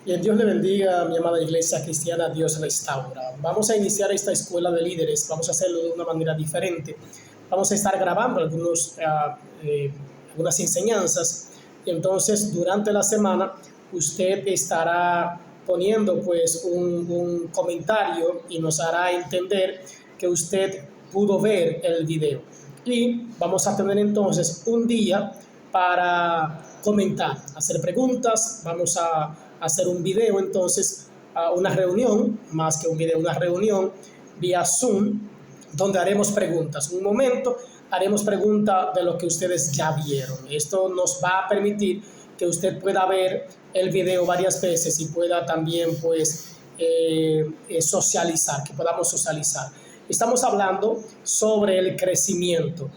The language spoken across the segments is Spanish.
Bien, Dios le bendiga, mi amada iglesia cristiana, Dios restaura. Vamos a iniciar esta escuela de líderes, vamos a hacerlo de una manera diferente. Vamos a estar grabando algunas enseñanzas y entonces durante la semana usted estará poniendo pues un comentario y nos hará entender que usted pudo ver el video. Y vamos a tener entonces un día para comentar, hacer preguntas, vamos a hacer un video entonces, una reunión, más que un video, una reunión vía Zoom, donde haremos preguntas. Un momento haremos preguntas de lo que ustedes ya vieron. Esto nos va a permitir que usted pueda ver el video varias veces y pueda también pues socializar, que podamos socializar. Estamos hablando sobre el crecimiento.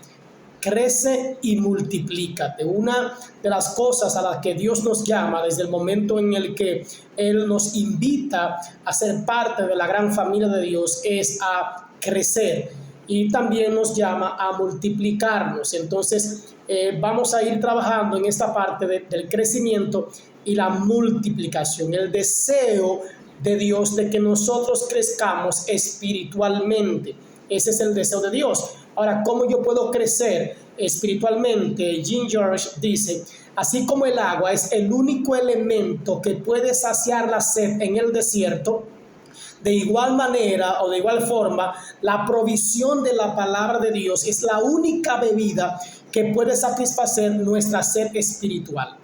Crece y multiplícate. Una de las cosas a las que Dios nos llama desde el momento en el que Él nos invita a ser parte de la gran familia de Dios es a crecer, y también nos llama a multiplicarnos. Entonces vamos a ir trabajando en esta parte del crecimiento y la multiplicación, el deseo de Dios de que nosotros crezcamos espiritualmente. Ese es el deseo de Dios. Ahora, ¿cómo yo puedo crecer espiritualmente? Jim George dice, así como el agua es el único elemento que puede saciar la sed en el desierto, de igual manera o de igual forma, la provisión de la palabra de Dios es la única bebida que puede satisfacer nuestra sed espiritual.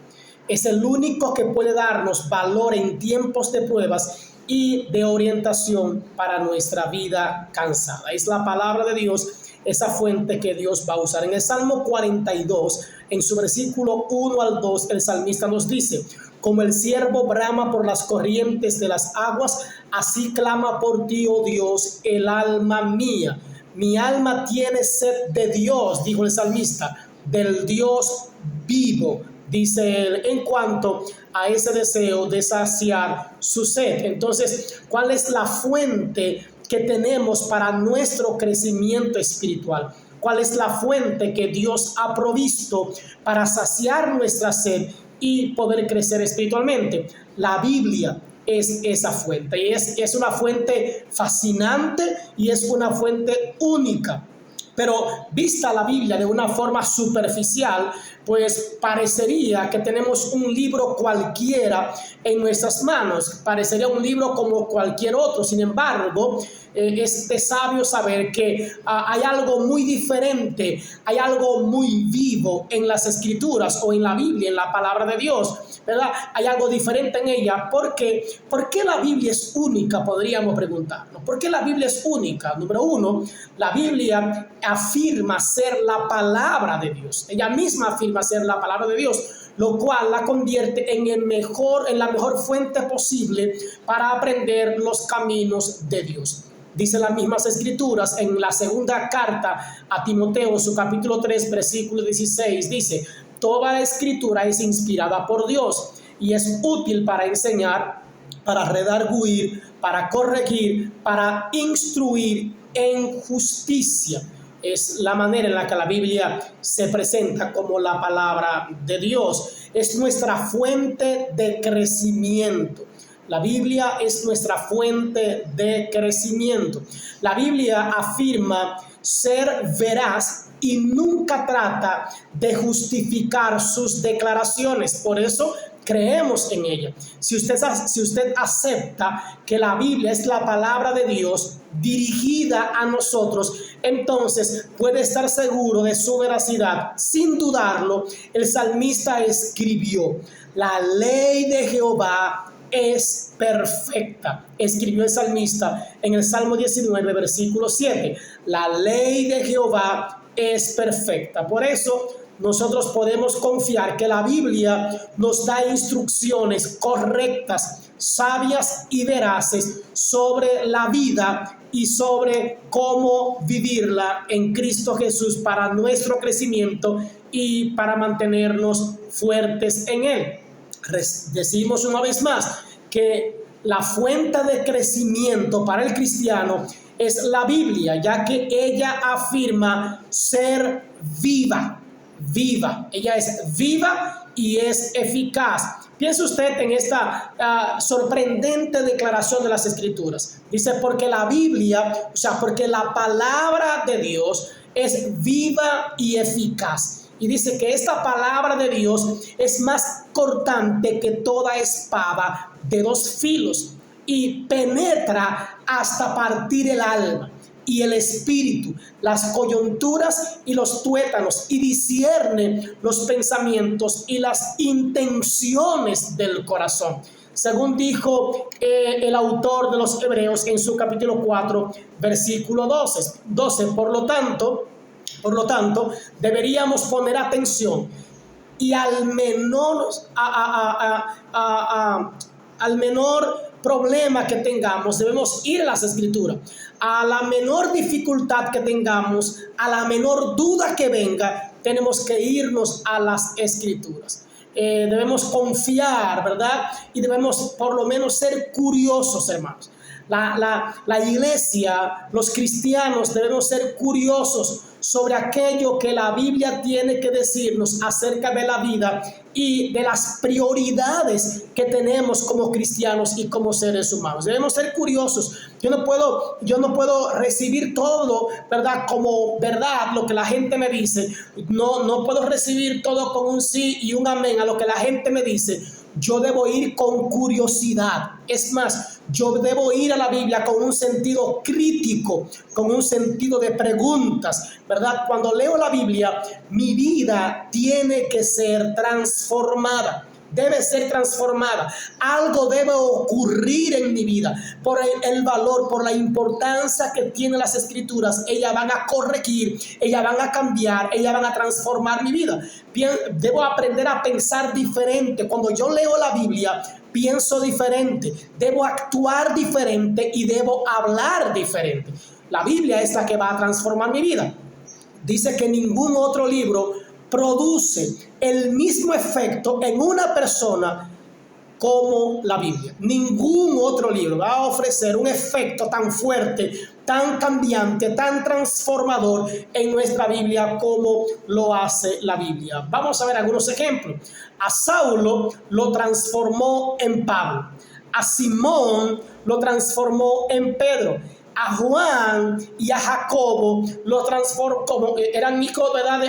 Es el único que puede darnos valor en tiempos de pruebas y de orientación para nuestra vida cansada. Es la palabra de Dios, esa fuente que Dios va a usar. En el Salmo 42, en su versículo 1 al 2, el salmista nos dice, como el ciervo brama por las corrientes de las aguas, así clama por ti, oh Dios, el alma mía. Mi alma tiene sed de Dios, dijo el salmista, del Dios vivo. Dice él, en cuanto a ese deseo de saciar su sed. Entonces, ¿cuál es la fuente que tenemos para nuestro crecimiento espiritual? ¿Cuál es la fuente que Dios ha provisto para saciar nuestra sed y poder crecer espiritualmente? La Biblia es esa fuente, y es una fuente fascinante y es una fuente única. Pero vista la Biblia de una forma superficial, pues parecería que tenemos un libro cualquiera en nuestras manos, parecería un libro como cualquier otro. Sin embargo, es de sabio saber que hay algo muy diferente, hay algo muy vivo en las Escrituras o en la Biblia, en la palabra de Dios, ¿verdad? Hay algo diferente en ella. ¿Por qué? ¿Por qué la Biblia es única? Podríamos preguntarnos. ¿Por qué la Biblia es única? Número uno, la Biblia afirma ser la palabra de Dios. Ella misma afirma ser la palabra de Dios, lo cual la convierte en la mejor fuente posible para aprender los caminos de Dios. Dice las mismas Escrituras en la segunda carta a Timoteo, su capítulo 3, versículo 16, dice, toda la Escritura es inspirada por Dios y es útil para enseñar, para redarguir, para corregir, para instruir en justicia. Es la manera en la que la Biblia se presenta como la palabra de Dios. Es nuestra fuente de crecimiento. La Biblia es nuestra fuente de crecimiento. La Biblia afirma ser veraz y nunca trata de justificar sus declaraciones. Por eso creemos en ella. Si usted acepta que la Biblia es la palabra de Dios dirigida a nosotros, entonces puede estar seguro de su veracidad. Sin dudarlo, el salmista escribió, la ley de Jehová es perfecta. Escribió el salmista en el Salmo 19, versículo 7. La ley de Jehová es perfecta. Por eso nosotros podemos confiar que la Biblia nos da instrucciones correctas, sabias y veraces sobre la vida y sobre cómo vivirla en Cristo Jesús para nuestro crecimiento y para mantenernos fuertes en Él. Decimos una vez más que la fuente de crecimiento para el cristiano es la Biblia, ya que ella afirma ser viva. Ella es viva y es eficaz. Piense usted en esta sorprendente declaración de las Escrituras. Dice, porque la Biblia, o sea, porque la palabra de Dios es viva y eficaz. Y dice que esta palabra de Dios es más cortante que toda espada de dos filos y penetra hasta partir el alma y el espíritu, las coyunturas y los tuétanos, y discierne los pensamientos y las intenciones del corazón. Según dijo el autor de los Hebreos en su capítulo 4, versículo 12. Por lo tanto, deberíamos poner atención y al menor problema que tengamos, debemos ir a las Escrituras. A la menor dificultad que tengamos, a la menor duda que venga, tenemos que irnos a las Escrituras. Debemos confiar, ¿verdad? Y debemos por lo menos ser curiosos, hermanos. La iglesia, los cristianos debemos ser curiosos sobre aquello que la Biblia tiene que decirnos acerca de la vida y de las prioridades que tenemos como cristianos y como seres humanos. Debemos ser curiosos. Yo no puedo recibir todo, ¿verdad? Como verdad lo que la gente me dice. No puedo recibir todo con un sí y un amén a lo que la gente me dice. Yo debo ir con curiosidad. Es más, yo debo ir a la Biblia con un sentido crítico, con un sentido de preguntas, ¿verdad? Cuando leo la Biblia, mi vida tiene que ser transformada. Debe ser transformada. Algo debe ocurrir en mi vida por el valor, por la importancia que tienen las Escrituras. Ellas van a corregir, ellas van a cambiar, ellas van a transformar mi vida. Debo aprender a pensar diferente. Cuando yo leo la Biblia, pienso diferente. Debo actuar diferente y debo hablar diferente. La Biblia es la que va a transformar mi vida. Dice que ningún otro libro produce el mismo efecto en una persona como la Biblia. Ningún otro libro va a ofrecer un efecto tan fuerte, tan cambiante, tan transformador en nuestra Biblia como lo hace la Biblia. Vamos a ver algunos ejemplos. A Saulo lo transformó en Pablo. A Simón lo transformó en Pedro. A Juan y a Jacobo lo transformó, como eran hijos, ¿verdad?,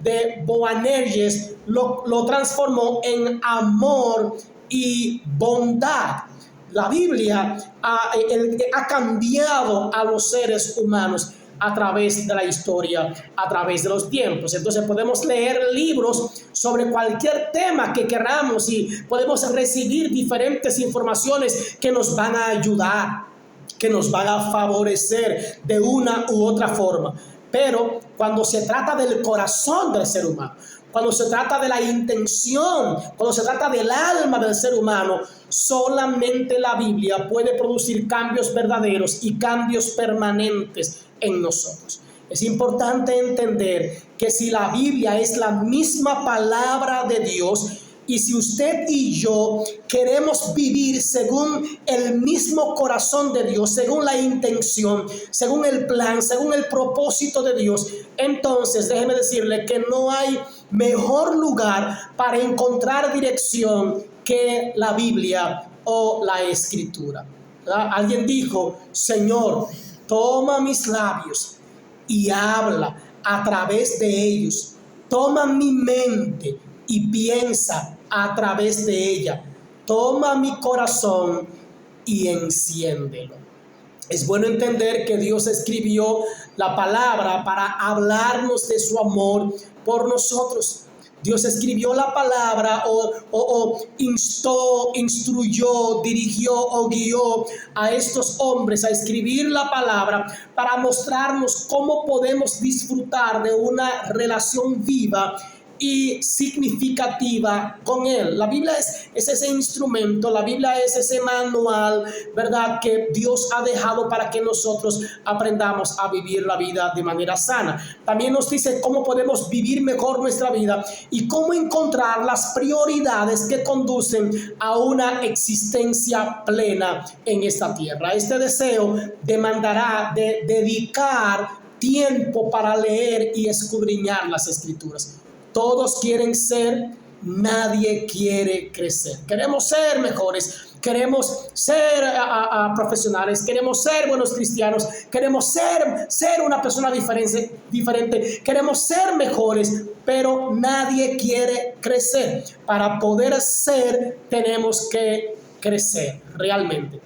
de Boanerges, lo transformó en amor y bondad. La Biblia ha cambiado a los seres humanos a través de la historia, a través de los tiempos. Entonces podemos leer libros sobre cualquier tema que queramos y podemos recibir diferentes informaciones que nos van a ayudar, que nos van a favorecer de una u otra forma. Pero cuando se trata del corazón del ser humano, cuando se trata de la intención, cuando se trata del alma del ser humano, solamente la Biblia puede producir cambios verdaderos y cambios permanentes en nosotros. Es importante entender que si la Biblia es la misma palabra de Dios, y si usted y yo queremos vivir según el mismo corazón de Dios, según la intención, según el plan, según el propósito de Dios, entonces déjeme decirle que no hay mejor lugar para encontrar dirección que la Biblia o la Escritura. ¿Verdad? Alguien dijo: Señor, toma mis labios y habla a través de ellos. Toma mi mente y piensa a través de ella. Toma mi corazón y enciéndelo. Es bueno entender que Dios escribió la palabra para hablarnos de su amor por nosotros. Dios escribió la palabra o instruyó, dirigió o guió a estos hombres a escribir la palabra para mostrarnos cómo podemos disfrutar de una relación viva y significativa con Él. La Biblia es ese instrumento, la Biblia es ese manual, ¿verdad?, que Dios ha dejado para que nosotros aprendamos a vivir la vida de manera sana. También nos dice cómo podemos vivir mejor nuestra vida y cómo encontrar las prioridades que conducen a una existencia plena en esta tierra. Este deseo demandará de dedicar tiempo para leer y escudriñar las Escrituras. Todos quieren ser nadie quiere crecer. Queremos ser mejores, queremos ser profesionales, queremos ser buenos cristianos, queremos ser una persona diferente, queremos ser mejores, pero nadie quiere crecer. Para poder ser, tenemos que crecer realmente.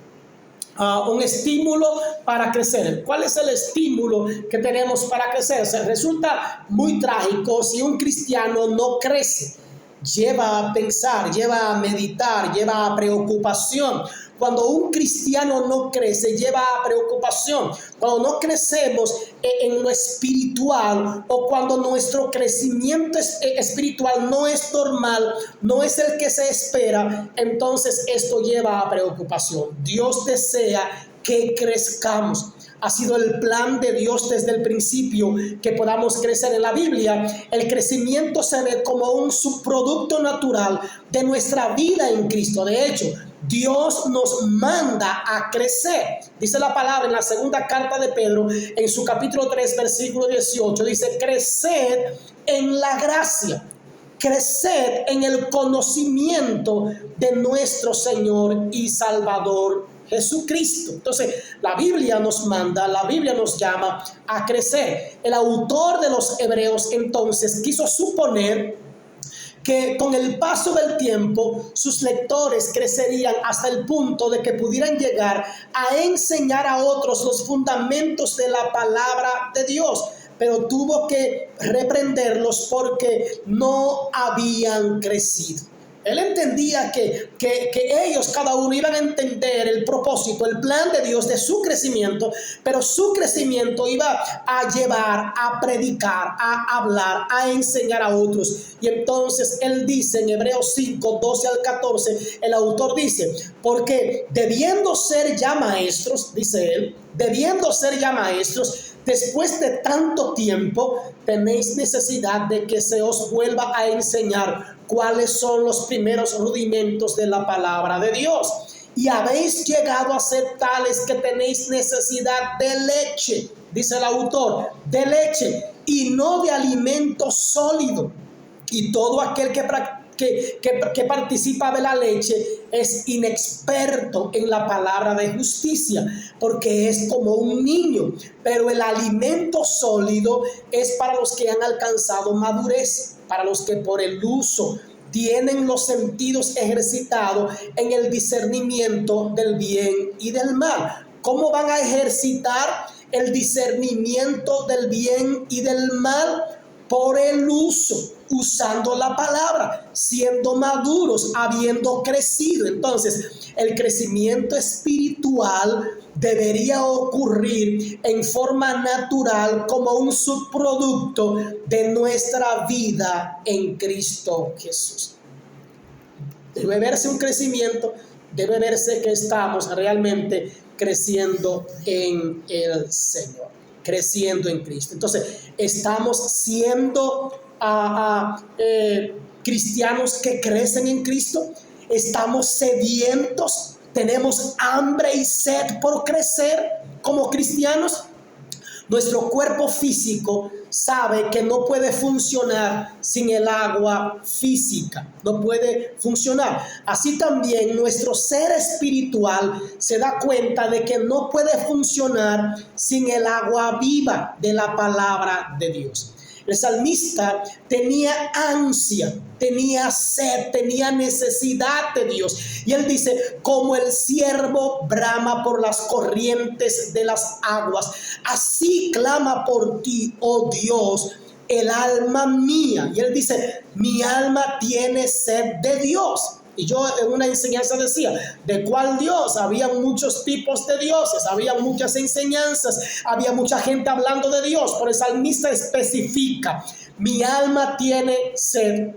Un estímulo para crecer. ¿Cuál es el estímulo que tenemos para crecer? Resulta muy trágico si un cristiano no crece. Lleva a pensar, lleva a meditar, lleva a preocupación. Cuando un cristiano no crece, lleva a preocupación. Cuando no crecemos en lo espiritual, o cuando nuestro crecimiento espiritual no es normal, no es el que se espera, entonces esto lleva a preocupación. Dios desea que crezcamos. Ha sido el plan de Dios desde el principio que podamos crecer. En la Biblia, el crecimiento se ve como un subproducto natural de nuestra vida en Cristo. De hecho, Dios nos manda a crecer. Dice la palabra en la segunda carta de Pedro, en su capítulo 3, versículo 18, dice: creced en la gracia, creced en el conocimiento de nuestro Señor y Salvador Jesucristo. Entonces, la Biblia nos manda, la Biblia nos llama a crecer. El autor de los Hebreos entonces quiso suponer que con el paso del tiempo sus lectores crecerían hasta el punto de que pudieran llegar a enseñar a otros los fundamentos de la palabra de Dios, pero tuvo que reprenderlos porque no habían crecido. Él entendía que ellos, cada uno, iban a entender el propósito, el plan de Dios de su crecimiento, pero su crecimiento iba a llevar a predicar, a hablar, a enseñar a otros. Y entonces él dice en Hebreos 5, 12 al 14, el autor dice: porque debiendo ser ya maestros, dice él, debiendo ser ya maestros, después de tanto tiempo, tenéis necesidad de que se os vuelva a enseñar cuáles son los primeros rudimentos de la palabra de Dios. Y habéis llegado a ser tales que tenéis necesidad de leche, dice el autor, de leche y no de alimento sólido. Y todo aquel que participa de la leche es inexperto en la palabra de justicia, porque es como un niño. Pero el alimento sólido es para los que han alcanzado madurez, para los que por el uso tienen los sentidos ejercitados en el discernimiento del bien y del mal. ¿Cómo van a ejercitar el discernimiento del bien y del mal? Por el uso, usando la palabra, siendo maduros, habiendo crecido. Entonces, el crecimiento espiritual debería ocurrir en forma natural como un subproducto de nuestra vida en Cristo Jesús. Debe verse un crecimiento, debe verse que estamos realmente creciendo en el Señor, creciendo en Cristo. Entonces, estamos siendo cristianos que crecen en Cristo. Estamos sedientos, tenemos hambre y sed por crecer como cristianos. Nuestro cuerpo físico sabe que no puede funcionar sin el agua física, no puede funcionar. Así también nuestro ser espiritual se da cuenta de que no puede funcionar sin el agua viva de la palabra de Dios. El salmista tenía ansia, tenía sed, tenía necesidad de Dios. Y él dice: como el ciervo brama por las corrientes de las aguas, así clama por ti, oh Dios, el alma mía. Y él dice: mi alma tiene sed de Dios. Y yo en una enseñanza decía: ¿de cuál Dios? Había muchos tipos de dioses, había muchas enseñanzas, había mucha gente hablando de Dios, pero el salmista especifica: mi alma tiene sed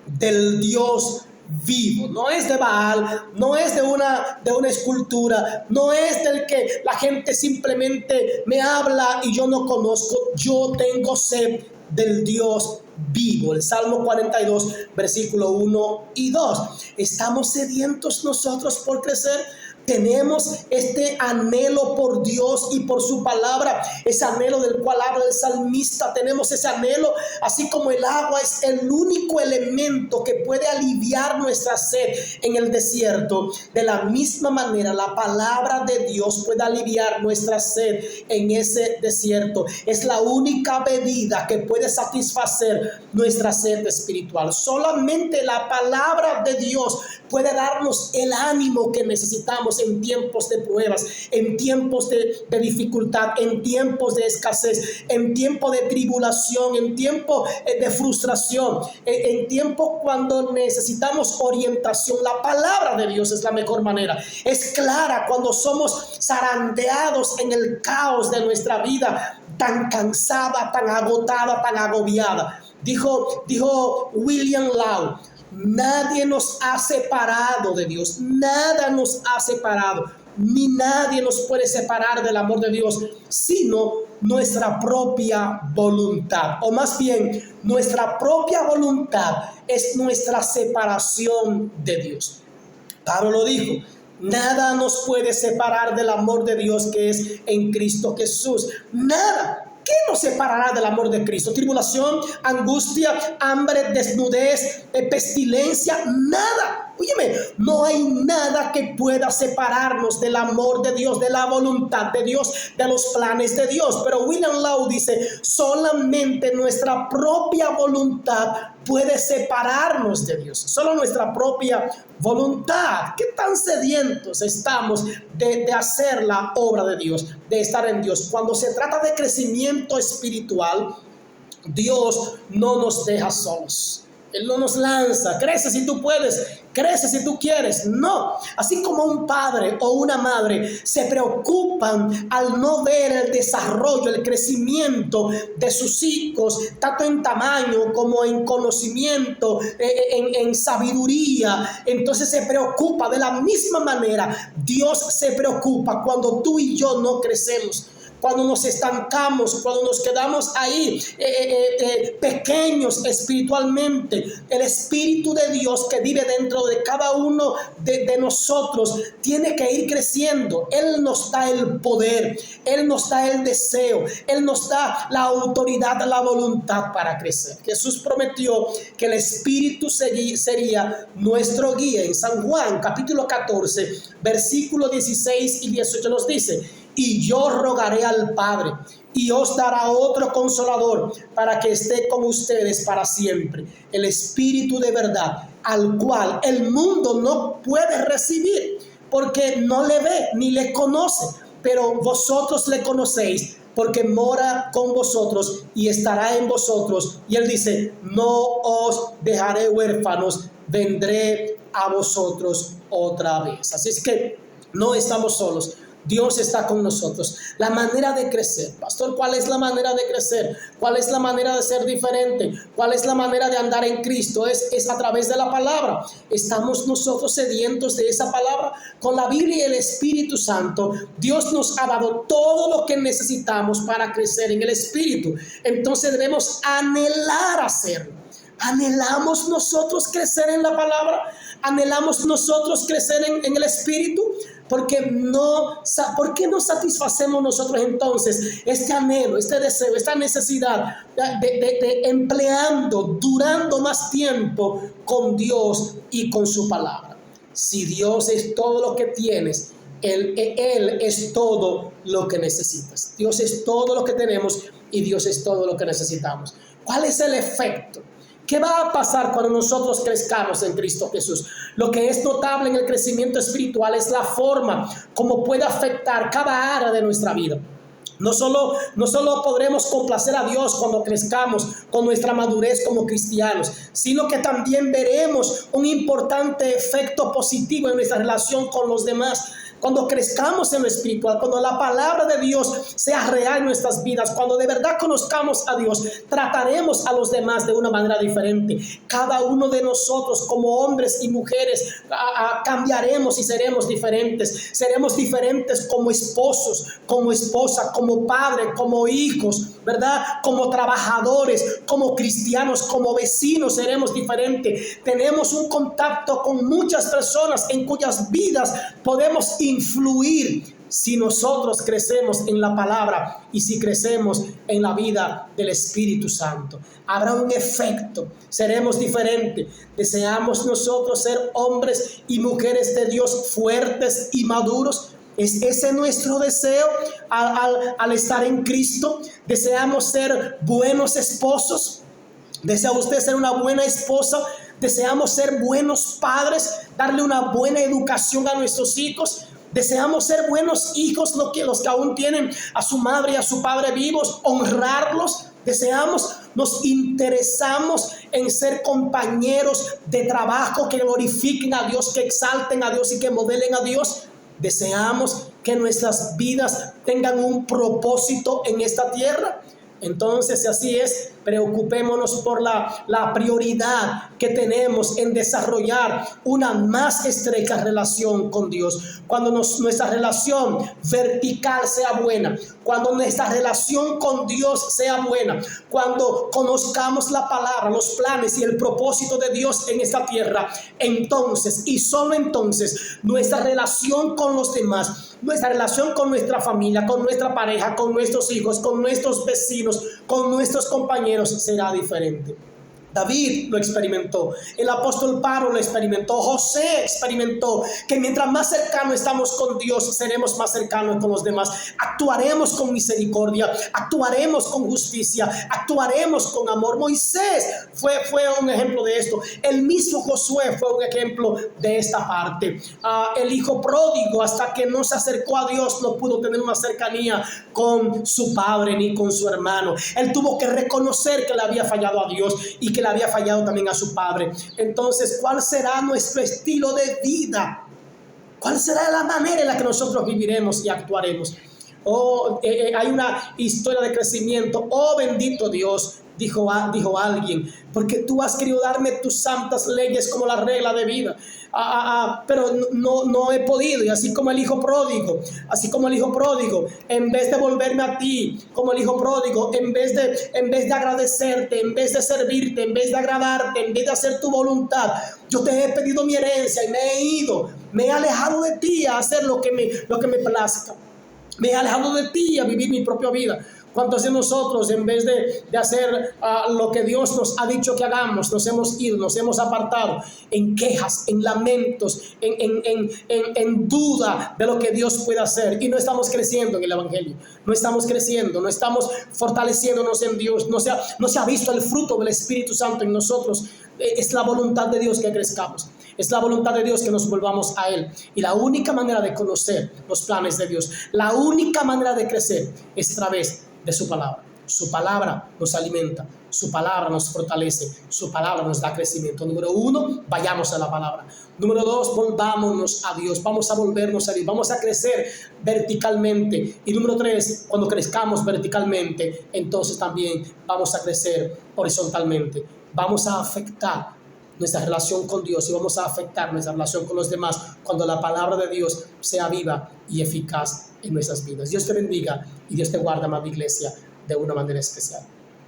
del Dios vivo. No es de Baal, no es de una escultura, no es del que la gente simplemente me habla y yo no conozco. Yo tengo sed del Dios vivo. El Salmo 42, versículo 1 y 2. ¿Estamos sedientos nosotros por crecer? tenemos este anhelo por Dios y por su palabra, ese anhelo del cual habla el salmista. Tenemos ese anhelo, así como el agua es el único elemento que puede aliviar nuestra sed en el desierto. De la misma manera, la palabra de Dios puede aliviar nuestra sed en ese desierto. Es la única bebida que puede satisfacer nuestra sed espiritual. Solamente la palabra de Dios puede darnos el ánimo que necesitamos en tiempos de pruebas, en tiempos de dificultad, en tiempos de escasez, en tiempo de tribulación, en tiempo de frustración, en tiempo cuando necesitamos orientación. La palabra de Dios es la mejor manera. Es clara cuando somos zarandeados en el caos de nuestra vida, tan cansada, tan agotada, tan agobiada. Dijo William Law: nadie nos ha separado de Dios, nada nos ha separado, ni nadie nos puede separar del amor de Dios, sino nuestra propia voluntad. O más bien, nuestra propia voluntad es nuestra separación de Dios. Pablo lo dijo: nada nos puede separar del amor de Dios que es en Cristo Jesús. Nada. ¿Qué nos separará del amor de Cristo? Tribulación, angustia, hambre, desnudez, pestilencia, nada. Óyeme, no hay nada que pueda separarnos del amor de Dios, de la voluntad de Dios, de los planes de Dios. Pero William Law dice: solamente nuestra propia voluntad puede separarnos de Dios. Solo nuestra propia voluntad. ¿Qué tan sedientos estamos de hacer la obra de Dios, de estar en Dios? Cuando se trata de crecimiento espiritual, Dios no nos deja solos. Él no nos lanza: crece si tú puedes, crece si tú quieres. No, así como un padre o una madre se preocupan al no ver el desarrollo, el crecimiento de sus hijos, tanto en tamaño como en conocimiento, en sabiduría, entonces se preocupa. De la misma manera, Dios se preocupa cuando tú y yo no crecemos, cuando nos estancamos, cuando nos quedamos ahí pequeños espiritualmente. El Espíritu de Dios que vive dentro de cada uno de nosotros tiene que ir creciendo. Él nos da el poder, Él nos da el deseo, Él nos da la autoridad, la voluntad para crecer. Jesús prometió que el Espíritu sería nuestro guía. En San Juan capítulo 14 versículo 16 y 18 nos dice: y yo rogaré al Padre, y os dará otro consolador, para que esté con ustedes para siempre, el Espíritu de verdad, al cual el mundo no puede recibir, porque no le ve ni le conoce, pero vosotros le conocéis, porque mora con vosotros y estará en vosotros. Y él dice: no os dejaré huérfanos, vendré a vosotros otra vez. Así es que no estamos solos. Dios está con nosotros. La manera de crecer, pastor, ¿cuál es la manera de crecer? ¿Cuál es la manera de ser diferente? ¿Cuál es la manera de andar en Cristo? Es a través de la palabra. ¿Estamos nosotros sedientos de esa palabra? Con la Biblia y el Espíritu Santo, Dios nos ha dado todo lo que necesitamos para crecer en el Espíritu. Entonces debemos anhelar hacerlo. ¿Anhelamos nosotros crecer en la palabra? ¿Anhelamos nosotros crecer en el Espíritu? ¿Por qué no satisfacemos nosotros entonces este anhelo, este deseo, esta necesidad de empleando, durando más tiempo con Dios y con su palabra? Si Dios es todo lo que tienes, Él es todo lo que necesitas. Dios es todo lo que tenemos y Dios es todo lo que necesitamos. ¿Cuál es el efecto? ¿Qué va a pasar cuando nosotros crezcamos en Cristo Jesús? Lo que es notable en el crecimiento espiritual es la forma como puede afectar cada área de nuestra vida. No solo podremos complacer a Dios cuando crezcamos con nuestra madurez como cristianos, sino que también veremos un importante efecto positivo en nuestra relación con los demás. Cuando crezcamos en lo espiritual, cuando la palabra de Dios sea real en nuestras vidas, cuando de verdad conozcamos a Dios, trataremos a los demás de una manera diferente. Cada uno de nosotros como hombres y mujeres cambiaremos y seremos diferentes. Seremos diferentes como esposos, como esposa, como como padres, como hijos, ¿verdad? Como trabajadores, como cristianos, como vecinos seremos diferentes. Tenemos un contacto con muchas personas en cuyas vidas podemos influir si nosotros crecemos en la palabra y si crecemos en la vida del Espíritu Santo. Habrá un efecto, seremos diferentes. Deseamos nosotros ser hombres y mujeres de Dios fuertes y maduros. ¿Es ese nuestro deseo al estar en Cristo? ¿Deseamos ser buenos esposos? ¿Desea usted ser una buena esposa? ¿Deseamos ser buenos padres? ¿Darle una buena educación a nuestros hijos? ¿Deseamos ser buenos hijos, los que aún tienen a su madre y a su padre vivos? ¿Honrarlos? Nos interesamos en ser compañeros de trabajo que glorifiquen a Dios, que exalten a Dios y que modelen a Dios. Deseamos que nuestras vidas tengan un propósito en esta tierra. Entonces, si así es, preocupémonos por la prioridad que tenemos en desarrollar una más estrecha relación con Dios. Cuando nuestra relación vertical sea buena, cuando nuestra relación con Dios sea buena, cuando conozcamos la palabra, los planes y el propósito de Dios en esta tierra, entonces y solo entonces nuestra relación con los demás, nuestra relación con nuestra familia, con nuestra pareja, con nuestros hijos, con nuestros vecinos, con nuestros compañeros será diferente. David lo experimentó, el apóstol Pablo lo experimentó, José experimentó que mientras más cercanos estamos con Dios, seremos más cercanos con los demás. Actuaremos con misericordia, actuaremos con justicia, actuaremos con amor. Moisés fue un ejemplo de esto. El mismo Josué fue un ejemplo de esta parte. El hijo pródigo, hasta que no se acercó a Dios, no pudo tener una cercanía con su padre ni con su hermano. Él tuvo que reconocer que le había fallado a Dios y que le había fallado también a su padre. Entonces, ¿cuál será nuestro estilo de vida? ¿Cuál será la manera en la que nosotros viviremos y actuaremos? Hay una historia de crecimiento. Oh, bendito Dios, dijo alguien, porque tú has querido darme tus santas leyes como la regla de vida. Pero no he podido. Y así como el hijo pródigo, en vez de volverme a ti, como el hijo pródigo, en vez de agradecerte, en vez de servirte, en vez de agradarte, en vez de hacer tu voluntad, yo te he pedido mi herencia y me he ido, me he alejado de ti a hacer lo que me plazca. Me he alejado de ti a vivir mi propia vida. ¿Cuántos de nosotros, en vez de hacer lo que Dios nos ha dicho que hagamos, nos hemos ido, nos hemos apartado en quejas, en lamentos, en duda de lo que Dios puede hacer? Y no estamos creciendo en el Evangelio, no estamos creciendo, no estamos fortaleciéndonos en Dios, no se ha visto el fruto del Espíritu Santo en nosotros. Es la voluntad de Dios que crezcamos. Es la voluntad de Dios que nos volvamos a Él. Y la única manera de conocer los planes de Dios, la única manera de crecer es a través de su palabra. Su palabra nos alimenta, su palabra nos fortalece, su palabra nos da crecimiento. Número 1, vayamos a la palabra. Número 2, volvámonos a Dios. Vamos a volvernos a Dios, vamos a crecer verticalmente. Y número 3, cuando crezcamos verticalmente, entonces también vamos a crecer horizontalmente. Vamos a afectar nuestra relación con Dios y vamos a afectar nuestra relación con los demás cuando la palabra de Dios sea viva y eficaz en nuestras vidas. Dios te bendiga y Dios te guarda, amada iglesia, de una manera especial.